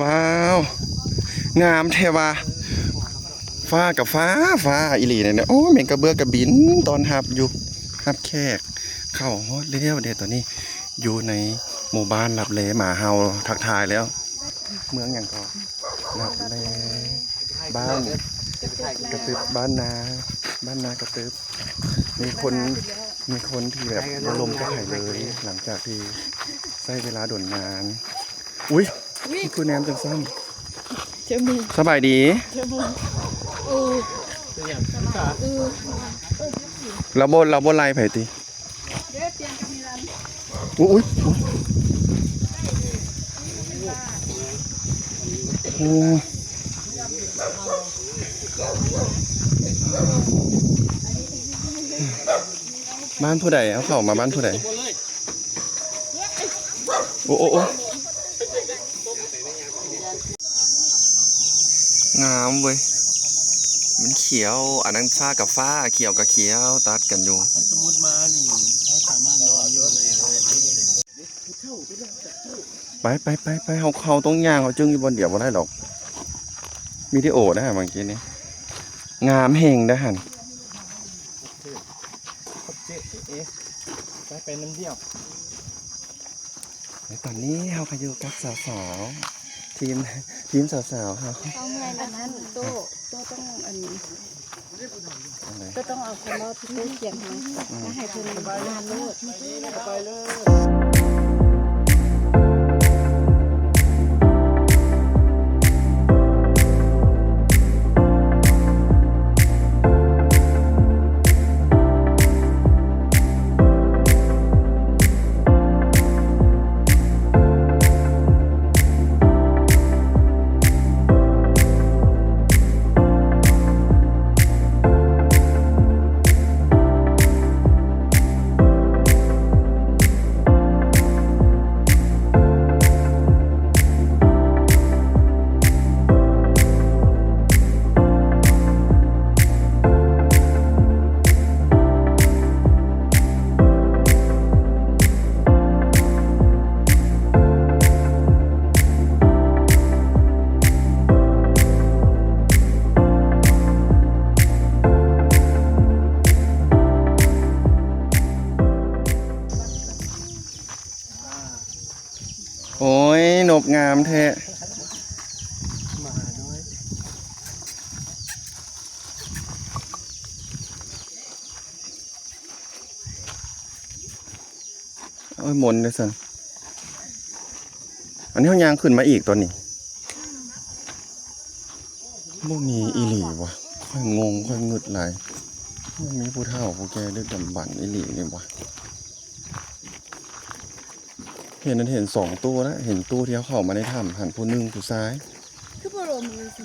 ว้าวงามเทวาฟ้ากับฟ้าอีหลีเนี่ยโอ้แมงกระเบือกระบินตอนหับอยู่หับแขกเข้าฮอดเรียวเดตอนนี้อยู่ในหมู่บ้านลับแลหมาเฮาทักทายแล้วเมืองอย่างก็ลับแลบ้านกระตึบบ้านนากระตึบมีคนที่แบบลมก็หายเลยหลังจากที่ใช้เวลาด่วนนานอุ้ยนี่คือแนมจังซ้ำสบายดีเราบนไล่ไผ่ตีอุ้ยโอ้บ้านผู้ใดเอาเข้ามาบ้านผู้ใดโอ้งามเว้ยมันเขียวอันนั้นฟ้ากับฟ้าเขียวกับเขียวตัดกันอยู่สมมุติมานี่เขาสามารถนอนอยู่ไปเขาตรงย่างเขาจึงอยู่บนเดียวบ่ได้หรอกวิดีโอได้ฮะเมื่อกี้นี้งามเฮงได้หันไปน้ำเดียวในตอนนี้เราไปอยู่กับสาวๆทีมสาวๆครับเอาเมื่อยอันนั้นโต้ต้องอันนี้ก็ต้องเอาคนรอดที่โต้เขียนให้ถ้าให้เพิ่นงานโลดไปเลยโอ้ยนบงามแท้โอ้ยมนเลยสันอันนี้เขายางขึ้นมาอีกตัวนี้บ่มีอีหลีวะค่อยงงค่อยงึดหลายบ่มีผู้เฒ่าผู้แก่ดึกดำบรรพ์อีหลีนี่วะเห็น2ตู้แล้วเห็นตู้ที่เขาเข้ามาในถ้ำหันผู้หนึ่งผู้ซ้ายคือบ่ลมเลยสิ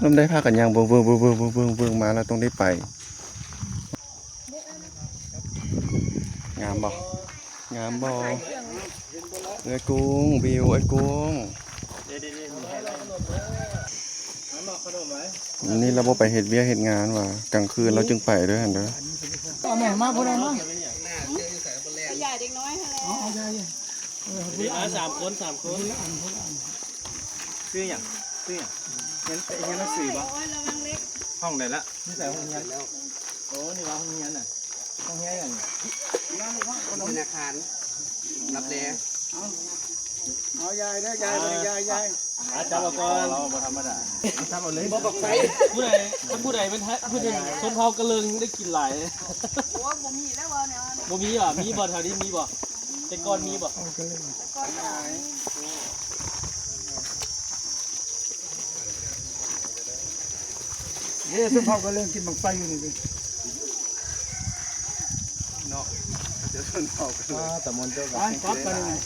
ลมได้พากันยางเบิ่งมาแล้วต้องได้ไปงามบ่ไอ้กุ้งบิวไอ้กุ้งนี่เราบ่ไปเฮ็ดเวียกเฮ็ดงานว่ะกลางคืนเราจึงไปด้วยหั่นเด้อเอาแม่มาบ่ได้มั้งใหญ่เด็กน้อย3 คนซื้ออย่างงั้นมาสื่อป่ะห้องไหนละนี่ใส่ห้องเฮียนแล้วโอ้นี่ว่าห้องเฮียนน่ะห้องเฮียนอย่างธนาคารรับแลเอายายนะยายจับเอาก่อนเราบ่ธรรมดาจับเอาเลยบ่บอกไฟผู้ใดเป็นผู้ใดชนเผ่ากระเลิงได้กินหลายโอ้บ่มีแล้วบ่เนี่ยบ่มีอ่ะมีบ่แถวนี้มีบ่แต่ก่อนมีบ่เนี่ยชนเผ่ากระเลิงกินบังไฟอยู่นี่เนาะเดี๋ยวชนเผ่ากันแต่มนเจ้าก็ปั๊บไปเลย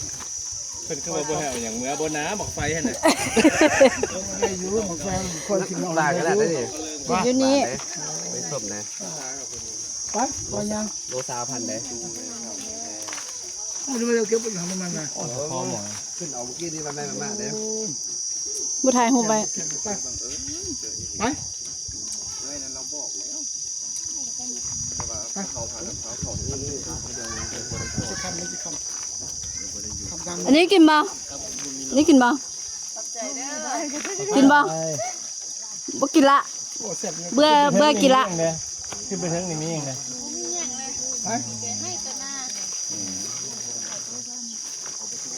เพิ่นคือว่าบ่แฮวอย่างเมื่อบ่น้ำบักไฟหั่นน่ะได้อยู่บักไฟคนกินลาก็ได้ดิอยู่นี่ไปสมนะไปบ่ยังโล20,000เด้มันเก็บไปทำมันน่ะพอหมอขึ้นเอาเมื่อกี้นี่มันได้มากเด้บ่ถ่ายรูปไว้ไปอันนี้กินบ่ กินบ่บ่กินละเบื่อกินละ ขึ้นไปถึงนี่มีอย่างไร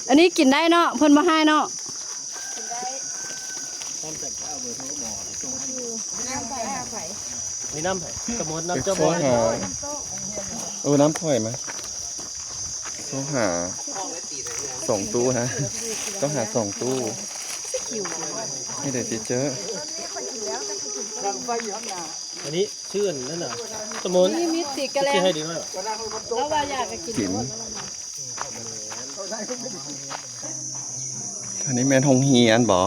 อันนี้กินได้เนาะเพิ่นมาให้เนาะ มีน้ำไผ่สมุนน้ำ โท เจ้าร บอย หาน้ำพ่อยไหมโทรหา2 ตู้นะต้องหา2 ตู้ให้เด็ดเจอ อันนี้ชื่อนั่นน่ะสมุน นี่มีติกระแล ชื่อให้ดีหน่อย แล้วว่าอยากกิน กินอันนี้แมนหงเฮียนบ่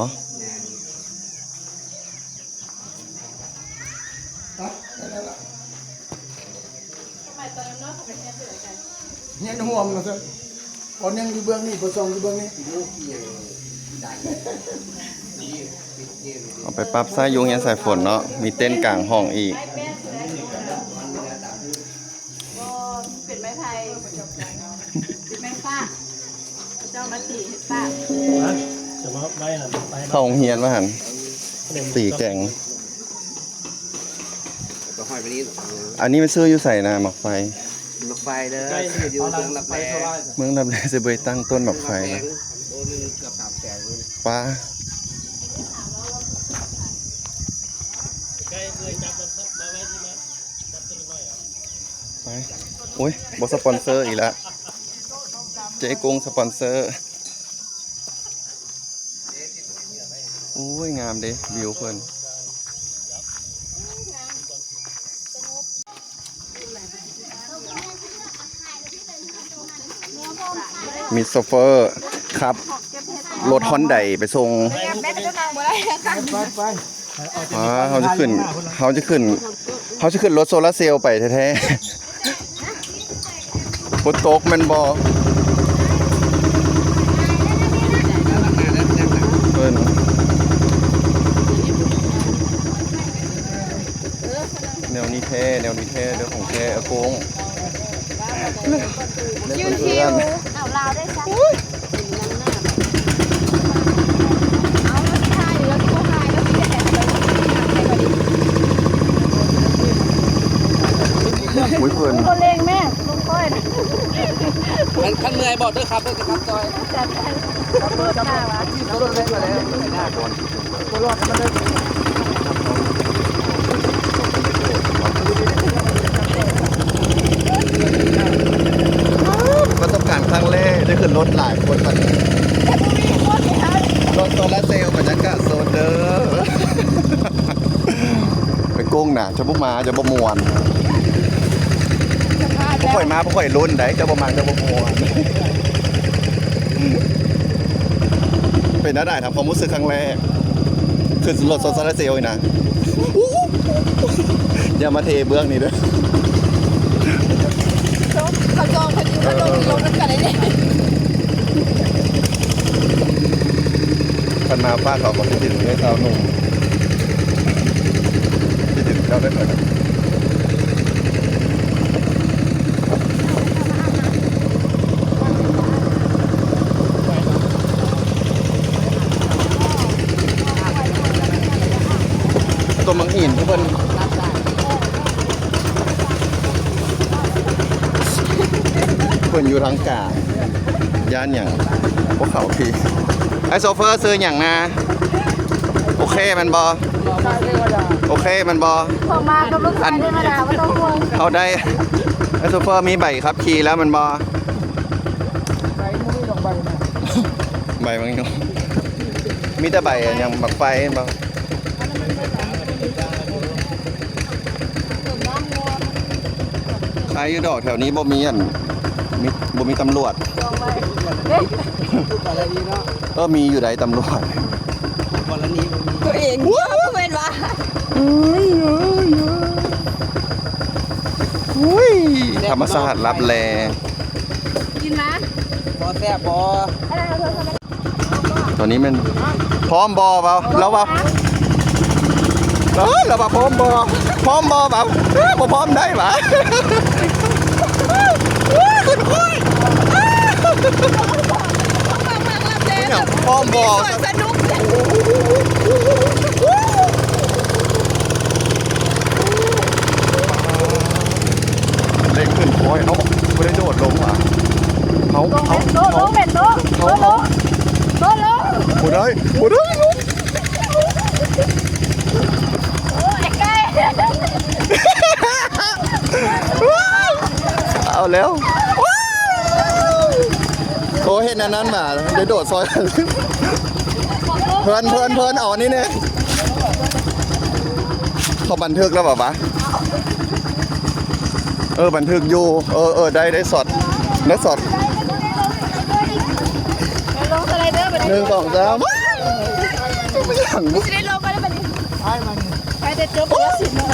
เงี้ยห่วงนะสิตอนยังอยู่เบื้องนี่พอส่งอยู่เบื้องนี่ เอาไปปรับไส้ยุงยันสายฝนเนาะมีเต้นกลางห้องอีก เป็นไม้ไผ่เป็นไม้ฟ้าเจ้ามาตีฟ้า จะมาใบน่ะใบ เข้าโรงเฮียนว่าหันตีแกง ก็ห้อยไปนี้ อันนี้มันซื้ออยู่ใส่นะหมักไฟ รถไฟเด้อซื้ออยู่เมืองรับแล เมืองลำแลจะไปตั้งต้นหมักไฟ แพ นะ งโอ้นึงเกือบ300,000เลย ป้า ใกล้เคยจับมาไว้ที่มั้ยจับตัวน้อยอ่ะ ไปโอ้ยบอสปอนเซอร์อีกแล้วเจ๊กงสปอนเซอร์โอ้ยงามเด้วิวเพิ่นมีโซเฟอร์ครับรถฮอนไดไปส่งเขาจะขึ้นรถโซลาร์เซลล์ไปแท้ๆฝนตกแมันบอเพิ่นแนวนี้แท้เรื่องของแท้อากงชิวๆเอาลาวได้ซะเอาแล้วที่ทายแล้วที่ทายแล้วที่แดดเลย อุ้ยเพิ่น คนเลงแม่ลุงค่อยนะ ท่านเหนื่อยบอกด้วยครับด้วยครับจอย จัดให้เปิดหน้าวะ รถเล็กมาแล้ว ประสบการณ์ครั้งแรกได้ขึ้นรถหลายคนมันรถโซลาร์เซลล์บรรยากาศโซนเด้อไปกุ้งน่ะจะบุกมาจะบ่มวนบ่ค่อยมาบ่ค่อยลุ้นได้จะบ่มาจะบ่มวนเป็นได้ทำความรู้สึกครั้งแรกขึ้นรถโซลาร์เซลล์อีกนะอย่ามาเทเบื้องนี่เด้อ เขาจองพอดีว่าลงรถกันเลยเนี่ย พันมาป้าเขาก็คิดถึงให้เจ้าหนุ่มคิดถึงเจ้าได้ไหมตัวมังหินทุกคนเพิ่นอยู่ทางกลางย่านอย่างพวกเขาพี่ไอโซเฟอร์ซื้ออย่างนะโอเคมันบอโอเคมันบอ พอมากับลูกชายได้มาด่าว่าต้องห่วง เขาได้ไอโซเฟอร์มีใบขับขี่แล้วมันบอใบมังยงมีแต่ใบอย่างบักไฟบอใครอยู่ดอกแถวนี้บ่มีอันบ่มีตำรวจ จองไป อะไรดีเนาะ ก็มีอยู่ไหนตำรวจ วันละนี้ ตัวเองเว้นวะ ธรรมศาสตร์รับแล กินนะ บอแซ่บบอ ตอนนี้มันพร้อมบอเปล่าเราเปล่าเราเปล่าพร้อมบอเปล่าบ่พร้อมได้ปะพร้อมบอ สนุก ได้บ่ได้ลูก โอ้ยใกล้ เอาแล้วโอ้เห็นอันนั้นมาเดี๋ยวโดดซอยเพลินเอาอันนี้เนี่ยเขาบันทึกแล้วเปล่าวะบันทึกอยู่ได้สดได้สด ลงสไลเดอร์ไปเลย 1 2 3ไม่อยาก จะได้ลงไปได้แบบนี้ไปจะจบแล้ว10 โมง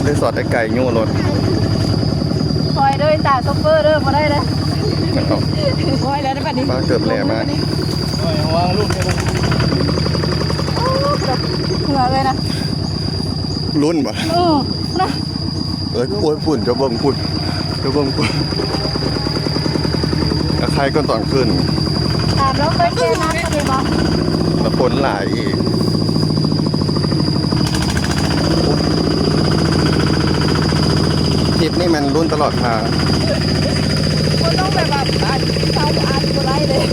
ได้สดได้ไก่ยู่รถ คอยด้วยตาซุปเปอร์เริ่มมาได้เลยคอยแล้วได้แบบนี้ มาเกือบแหล่มาก วางลูกเนี่ย เหงื่อเลยนะ รุ่นปะ นะ ป่วยฝุ่นจะเบิ่งฝุ่นใครก็ตอนขึ้น ถามแล้วเคยเจอน้ำกันเลยมั้ย แล้วฝนหลายอีกทริปนี่มันรุ่นตลอดทาง มันต้องแบบเท้าอ่านตัวไรเลย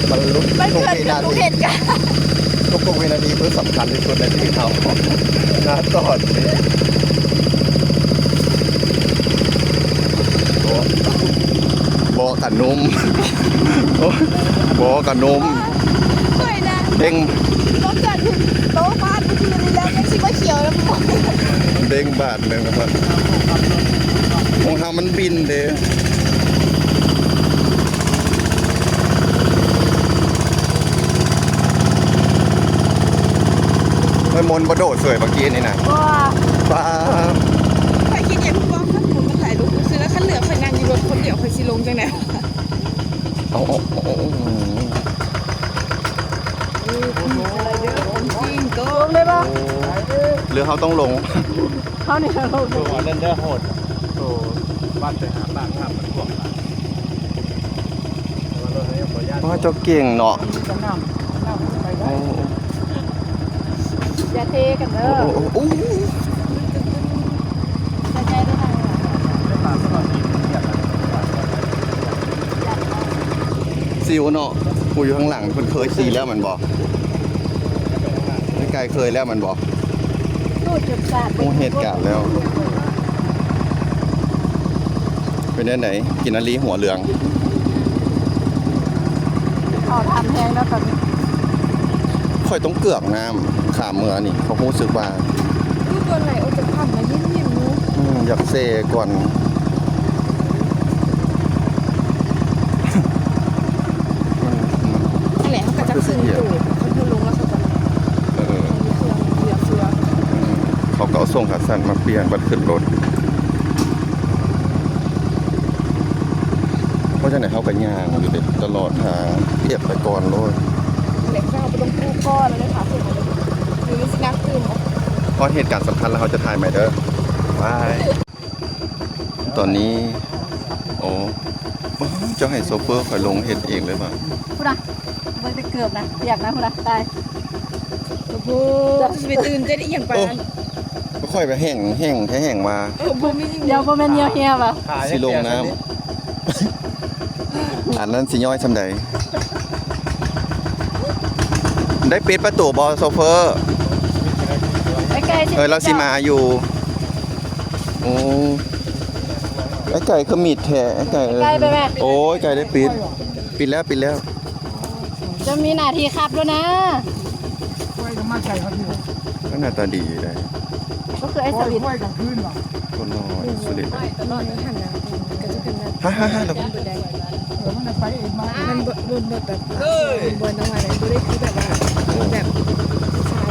มันรุ่น มัน ทุก เกิด วิ กับ นา ทุก ที เหตุการณ์ ทุกวินาทีคือสำคัญที่สุดในชีวิตเขานะก่อนบอกกับนุ่มบอกกับนุ่ม เคยนะ เด้ง ต้องเกิดโต๊ะฟาดคือนี่แล้วยังชิบะเขียวแล้วมั้ง เด้งบาทหนึ่งนะครับของเฮามันบินเด้ไม่มนบโดดสวยเมื่อกี้นี่นะ ว้า ป้า ใครคิดอย่างพวกว่าถ้าผมมาถ่ายรูปซื้อแล้วขันเหลือใครนั่งอยู่รถคนเดียวใครสิลงจังไหน เอา จริงก็ ลงได้ปะ หรือเขาต้องลง เขาเนี่ยลง ตัวเล่นเดอร์โหดตัวบ้านไปหาบ้านทำมันพวกละแต่ว่ารถนี้ขออนุญาต เพราะเจ้าเก่งเนาะ อย่าเทกันเด้อ โอ้ ใจด้วยนะ ได้ตามสมัครทีมเกียรติ ซิวเนาะกูอยู่ข้างหลังคนเคยขี่แล้วมันบอกไม่ไกลเคยแล้วมันบอก ตูดเจ็บสาด โอ้เหตุการณ์แล้ว เป็นได้ไหนกินนาลีหัวเหลือง เขาทำแพงแล้วตอนนี้ ค่อยต้องเกือกน้ำขามเมือนี่เขาพูดสึกว่า รูปตัวไหนโอจะผ่านมายิ้มยิ้มนู้ อยากเซก่อน นั่นแหละเขาก็จะขึ้นตู่เขาขึ้นลงแล้วเขาจะ เออ มีเครื่องเหลือเฟือ เขาก็เอาส่งขาสั้นมาเปลี่ยนบัดขึ้นรถเพราะฉะนั้นเขาก็ย่างอยู่ตลอดทางเทียบไปก่อนรถ เหล็กเราไปตรงตู้ก้อนเลยค่ะสุดหรือสินักตื่น เพราะเหตุการณ์สำคัญแล้วเขาจะถ่ายใหม่เด้อบายตอนนี้โอ้เจ้าให้โซเฟอร์คอยลงเห็ดเองเลยป่ะ คุณนะมันจะเกือบนะอยากนะคุณนะตาย โอ้โหจะไปตื่นจะได้อย่างปาน ก็ค่อยไปแห้งมา ผมไม่ยิง เดี๋ยวโมเมนต์เยียวเฮียป่ะ สิลงน้ำอันนั้นสิย่อยสำใดได้ปิดประตูบอโซเฟอร์ ใกล้ๆ เราสิมาอยู่โอ้ไอ้ไก่ขมิดแท้ไอ้ไก่ ใกล้ไปแม่ โอ้ยไก่ได้ปิดแล้ว จะมีหน้าที่ขับด้วยนะ ไว้กับมาใส่เขาที่ ก็หน้าตาดีได้ ก็คือไอ้สวิต ไว้กับพื้นหรอ ก็รอสุดเลย ตลอดนี้หันนะก็จะเป็นแบบ ฮ่าแล้ว บนได้ มันไปเองมา มันบนแบบบนต้องอะไรก็ได้คือแบบว่าแบบใช้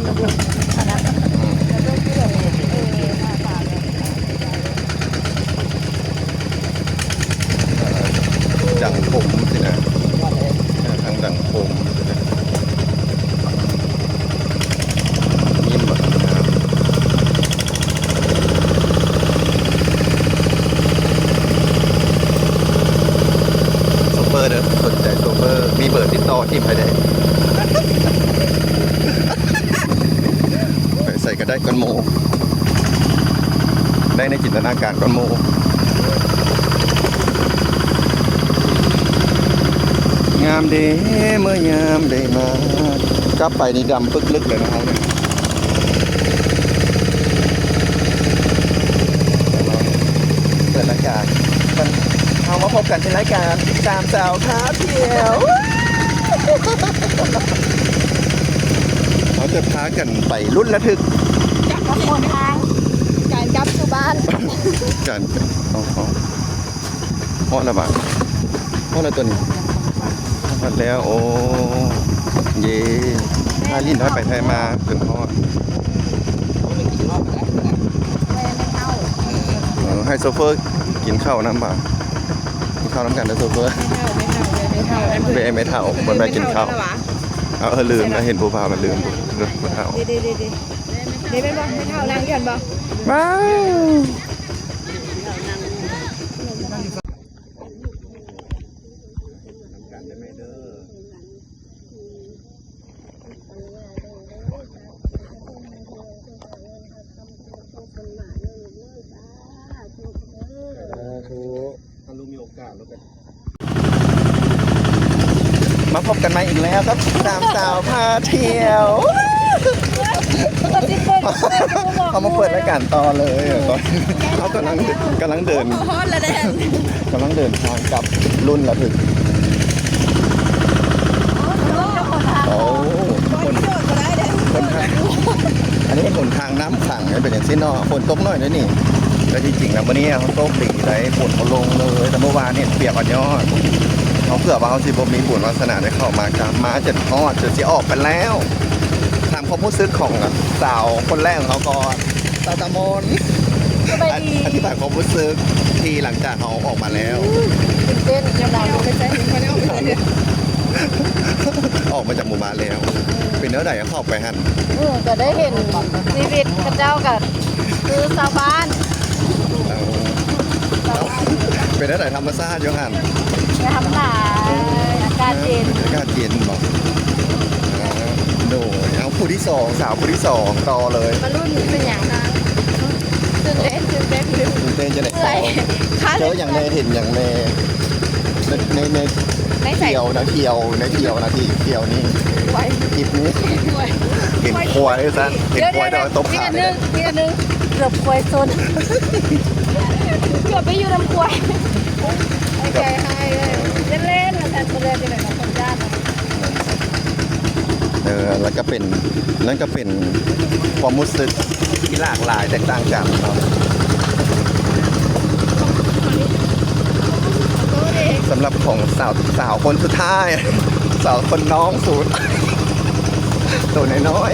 ระบบคณะแล้วก็คือแบบผ่าน ดังผมสินะทางดังผมยิ้มแบบนะครับโซเฟอร์เด้อสนใจโซเฟอร์มีเบอร์ติดต่อทีมใครได้ไปใส่ก็ได้ก้อนโมได้ในจินตนาการก้อนโม ามเดเมื่อยามได้มากลับไปนี่ดำปึกลึกเลยนะครับเนี่ยเปิดรายการเอามาพบกันที่รายการสามสาวท้าเที่ยวเขาจะพากันไปรุ่นระทึก กับคนทางการกลับสู่บ้าน กันเอาเพราะอะไรบ้างเพราะอะไรตัวนี้พอดแล้วโอ้เย่ถ้าลิ้นถ้าไปไทยมาถึงพอด ไม่กินรอบไปได้ แม่ไม่เข้า ให้โซเฟอร์กินข้าวน้ำบ่ากินข้าวน้ำกันนะโซเฟอร์ ไม่เข้า ไม่เท่าบนไปกินข้าวเอาลืมนะเห็นผู้พามันลืมผู้เท่า เดี๋ยวเป็นบ่ไม่เข้านั่งกันบ่ ว้าวถ้าลุงมีโอกาสแล้วกันมาพบกันใหม่อีกแล้วครับสามสาวพาเที่ยวเขามาเปิดรายการต่อเลยตอนเขากำลังเดิน ฮอตละแดน กำลังเดินทางกลับรุ่นระทึกโอ้คนทางอันนี้เป็นหนทางน้ำขังเป็นอย่างเช่นเนาะฝนตกหน่อยนะนี่แต่จริงๆแล้ววันนี้เขาตกดีได้ฝนเขาลงเลยแต่เมื่อวานเนี่ยเปียกอ่อนยอดเขาเผื่อว่าเขาสิบมีบุญวาสนาได้เข้ามากลับมาจะทอดจะออกไปแล้วถามความรู้สึกของสาวคนแรกของเขาก่อนสาวตะมนอธิบายความรู้สึกที่หลังจากเขาออกมาแล้ว เต้นยังดาวไม่ใช่คนนี้ออกไปเลย ออกมาจากหมู่บ้านแล้ว เป็นเนื้อใดก็เข้าไปหัน จะได้เห็นชีวิตพระเจ้ากับคือชาวบ้าน แล้วเป็นเนื้อใดธรรมชาติโยหัน จะทำหนาอากาศเย็น อากาศเย็นบอกโดยเอาผู้ที่สองสาวผู้ที่สองต่อเลย มารุ่นเป็นอย่างนั้นตื่นเต้นตื่นเต้นจะไหน เหนื่อยค่ะ เจออย่างในเห็นอย่างในเที่ยวนะเที่ยวนาทีเที่ยวนี่ ไหว คลิปนี้เห็นควายซะเห็นควายแต่ว่าตบขาเลย นี่อันนึงเกือบควายซนเกือบไปอยู่น้ำควายโอเคให้เล่นๆแล้วแต่ตัวเล่นเป็นแบบคนญาติ แล้วก็เป็นนั่นก็เป็นความรู้สึกที่หลากหลายแตกต่างกันครับสำหรับของสาวคนสุดท้าย สาวคนน้องสุดตัวน้อย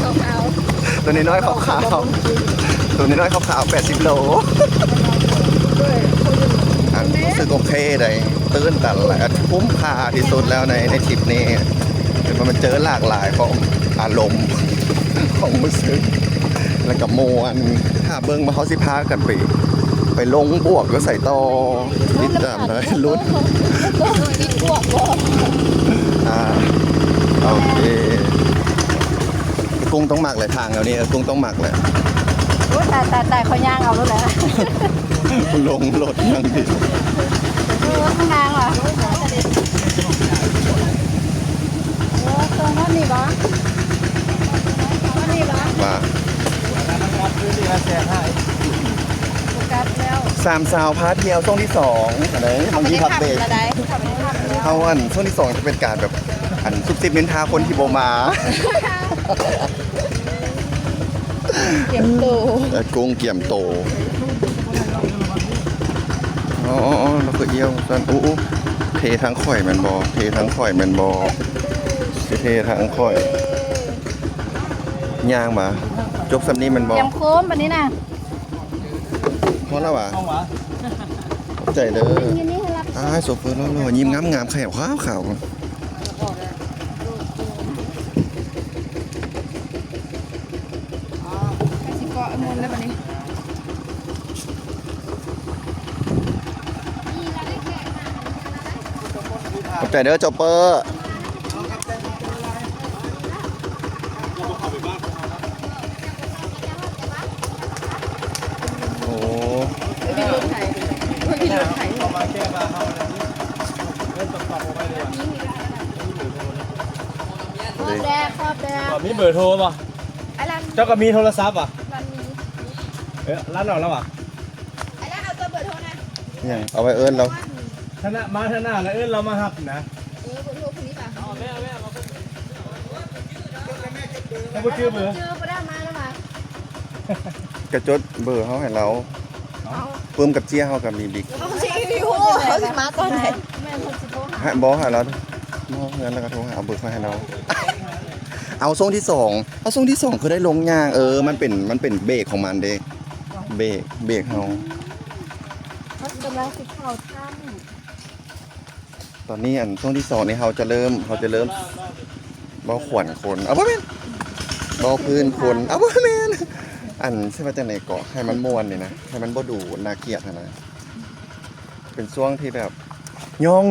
ๆตัวน้อยๆขาวๆตัวน้อยๆขาวๆ80 โลรู้สึกโอเคเลยตื้นตันและคุ้มค่าที่สุดแล้วในทริปนี้มันเจอหลากหลายของอารมณ์ ของมือซึ้งแล้วกับมวนถ้าเบิ้งมาเขาสิพากันไปลงบวกก็ใส่ต่อติดตามเลยลุ้น ติดบวกบ่ โอเคกุ้งต้องหมักเลยทางแล้วนี่กุ้งต้องหมักเลย โอ้ตายเขาย่างเอาแล้วแหละ ลงรถยังดี ข้างล่างเหรอตรงนั้นนี่บ่นี่บ่ ว่า กัดแล้ว สามสาวพาเที่ยวช่วงที่2อะไรบางทีพักเบรก อะไรทำไม่ได้ทำแล้ว เขาอันช่วงที่2จะเป็นการแบบอันซุบซิบนินทาคนที่โบมา เก็บตู แต่กุ้งเกี่ยมโตอ๋อเราคือเอี้ยวสันอู้เททั้งข่อยแมันบอเททั้งข่อยแมันบอเททั้งข่อยย่างมาจกสำนี้แมันบอ เตรียมโค้มแบบนี้นะ เพราะแล้ววะ ห้องวะ ใจเด้อ ยินนี่ให้รับ โซเฟอร์รอๆยิ้มงามๆขาวขาว สิเกาะมุมแล้วแบบนี้ ขอบใจเด้อจอปเปอร์โอ้ มีรถไถมีรถไถ เข้ามาแก้มาเข้ามา ปักๆเอาไว้เลยว่ะ ครอบแดงครอบแดง มีเบอร์โทรป่ะ ไอ้รัน เจ้าก็มีโทรศัพท์อ่ะ รันมี ร้านเราแล้วอ่ะ ไอ้รันเอาตัวเบอร์โทรนะ ยังเอาไว้เอิ้นเรา ท่านะมาท่าหน้าแล้วเรามาหับนะ เบอร์โทรคนนี้ป่ะ ให้พูดชื่อเบอร์ เจอก็ได้มาแล้วมาก ระจดเบอร์เขาให้เราเพิ่มกับเจี้ยเขากับมีบิ๊ก เขาสิพี่ฮู้เขาสิมาตอนไหน แม่คนสิโทรหา ให้บอกให้เราบอกเงินแล้วก็โทรหาเอาเบอร์มาให้เรา เอาทรงที่สองเอาทรงที่สองคือได้ลงยางมันเป็นเบรกของมันเด็กเบรกเขา เขากำลังสิเข้าถ้ ตอนนี้อันช่วงที่สองนี่เขาจะเริ่มเบาขวัญคนเอาบ่แม่นเบาพื้นคนเอาบ่แม่นอันใช่ว่าจังไหนเกาะให้มันม่วนนี่นะให้มันบ่ดูน่าเกลียดนะเป็นช่วงที่แบบย่อง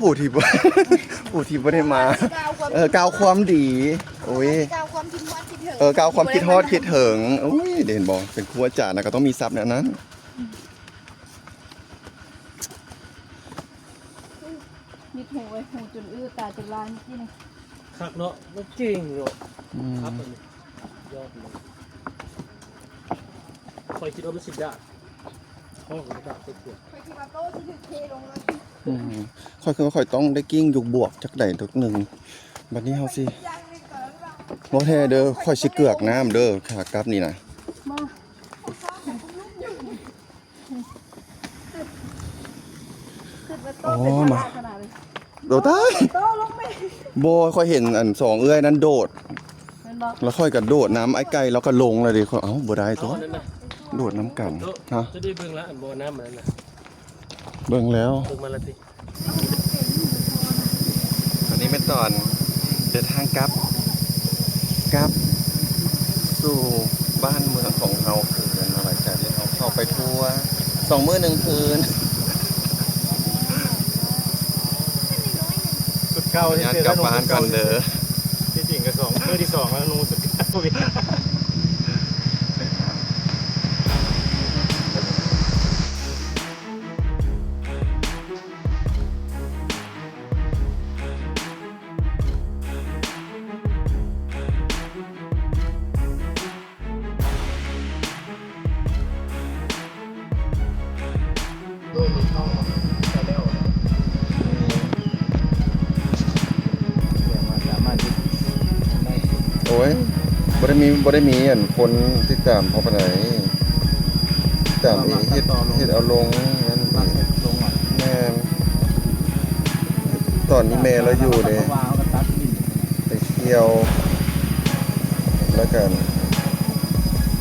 ผู้ที่บ่ ผู้ที่บ่ได้มา ำก้าวความ ก้าวความดีโอ้ย ก้าวความคิดว่าคิดถึง ก้าวความคิดฮอดคิดถึงโอ้ยเด่นบ่เป็นครูอาจารย์นะก็ต้องมีทรัพย์แนวนั้น มีหูไว้หูจนอื้อตาจนลายเมื่อกี้นี่ คักเนาะมันเก่งเนาะ อืม ครับยอดเลยคอยคิดว่ามันสิได้ห้องมันได้เกือบ ไปคิดว่าโต๊ะที่ถึงเทลงเลย ค่อยคือว่าค่อยต้องได้กิ้งยุกบวกจักใดทุกหนึ่งบัดนี้เฮาสิบ่แท้เด้อค่อยสิเกือกน้ำเด้อขากลับนี่นะ มาขึ้นไปโต๊ะเป็นขนาดขนาดเลย โดดตาย โต๊ะลงไป บ่ค่อยเห็นอันสองเอื้อยนั้นโดด เห็นบอก แล้วค่อยกระโดดน้ำไอ้ไก่แล้วก็ลงเลยดิค่อยเอ้าบ่ได้ตัว นั่นนะ โดดน้ำกันฮะ จะได้เบิ่งแล้วอันโบน้ำมันนะ เบิ่งแล้ว เบิ่งมาละที ตอนนี้เป็นตอนเดินทางกลับสู่บ้านเมืองของเราคืนหลังจากที่เราเข้าไปทัวร์2 มื้อ 1 คืน สุดเก่าที่ ญาติ เจอก ลับบ้านก่อนเด้อ ที่จริงก็2มื้อที่2แล้วนูสุดเก่าอีก โอ้ยบ่ได้มีอันคนติดตามเพราะปานใดติดตามเองเฮ็ดเอาลงนั่น ลงอ่ะ แม่นตอนนี้แม่เราอยู่เด้ วางก็ตัดดิน ไปเที่ยวแล้วกัน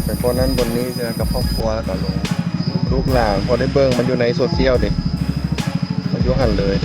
ไปพอนั้นบนนี้ใช่ไหมกับครอบครัวแล้วก็ลงลูกหลานพอได้เบิ่งมันอยู่ในโซเชียลเด้มันอยู่หันเลย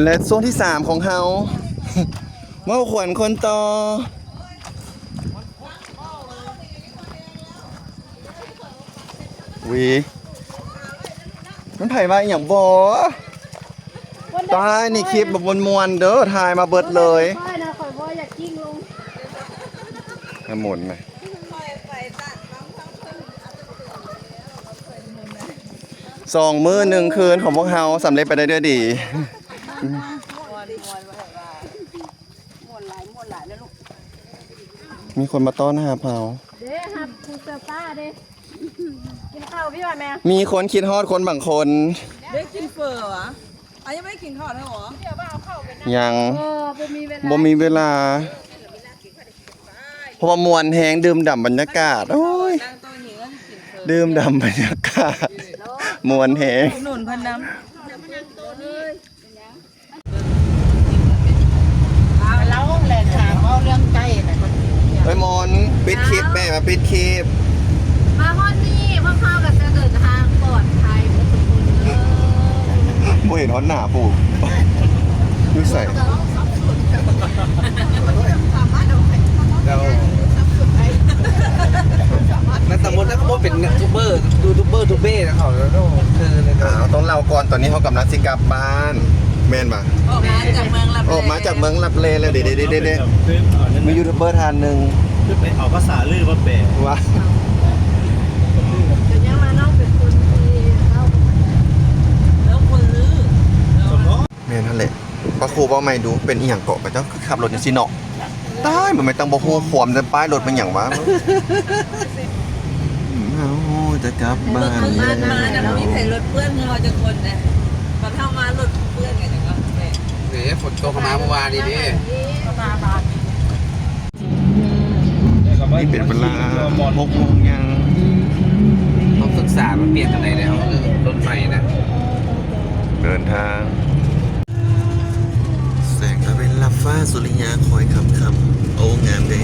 และโซนที่ 3 ของเฮา เมาขวัญคนต่อวีมันไผว่าอหย่างบ่ตายนี่คลิปแบบมวนๆเด้อถ่ายมาเบิดเลย ค่อยนะค่อยว่าอยากกิ้งลง หมุนไหม2 มื้อ 1 คืนของพวกเฮาสำเร็จไปได้ด้วยดี มีคนมาต้อนรับเฮา เด้ครับครูเซอร์ป้าเด้กินข้าวพี่หน่อยแม่ มีคนคิดฮอดคนบางคน ได้กินเฟอร์เหรออันยังไม่ได้กินข้าวนะหรอ ยัง บ่มีเวลา บ่มีเวลาเพราะว่ามวนแฮงดื่มด่ำบรรยากาศโอ้ย นั่งตัวหิวแล้วกินเฟอร์ ดื่มด่ำบรรยากาศ มวนแฮง หนุนเพิ่นนำแล้วแหละถามเอาเรื่องใกล้น่ะ เฮ้ยมอนปิดคลิปแม่มาปิดคลิป มาฮอดนี่พวกเขาก็จะเดินทางปลอดภัยทุกคนเด้อ บ่เห็นฮอนหน้าปู่ดูใส่ แล้วนั่นสมมติถ้าเขาเป็นยูทูบเบอร์ยูทูบเบอร์ทูเบ้นะเขาแล้วคือเลย ต้องเล่าก่อนตอนนี้เขากำลังสิกลับบ้านแม่นปะ ออกมาจากเมืองลับ ออกมาจากเมืองลับเลเลยเด็ดมียูทูบเบอร์ทานหนึ่ง คือไปเอาภาษาลือว่าแปล ว่า เดี๋ยวนี้มาน้องเป็นคนที่เล่า แล้วคนลื้อ สมมติ แม่นั่นแหละป้าครูป้าไม่ดูเป็นอีหยังเกาะกับเจ้าคือขับรถอย่างซีเนาะตายมันไม่ต้องบ่ฮู้ความจะป้ายรถเป็นหยังวะเอาจะกลับบ้าน บ้าน แล้ มาแต่ ว มีใส่รถเปื้อนเงาจะคนนะพอเข้ามารถเปื้อนกันจังก็แม่ เดี๋ยวฝนตกมาเมื่อวานนี้ดิ มาบาน นี่เป็นเวลา6 โมงยัง ต้องศึกษามันเปลี่ยนตรงไหนแล้วรถใหม่นะ เดินทาง แสงตะเวนลับฟ้าสุริยาคอยคำโอ้งามเด้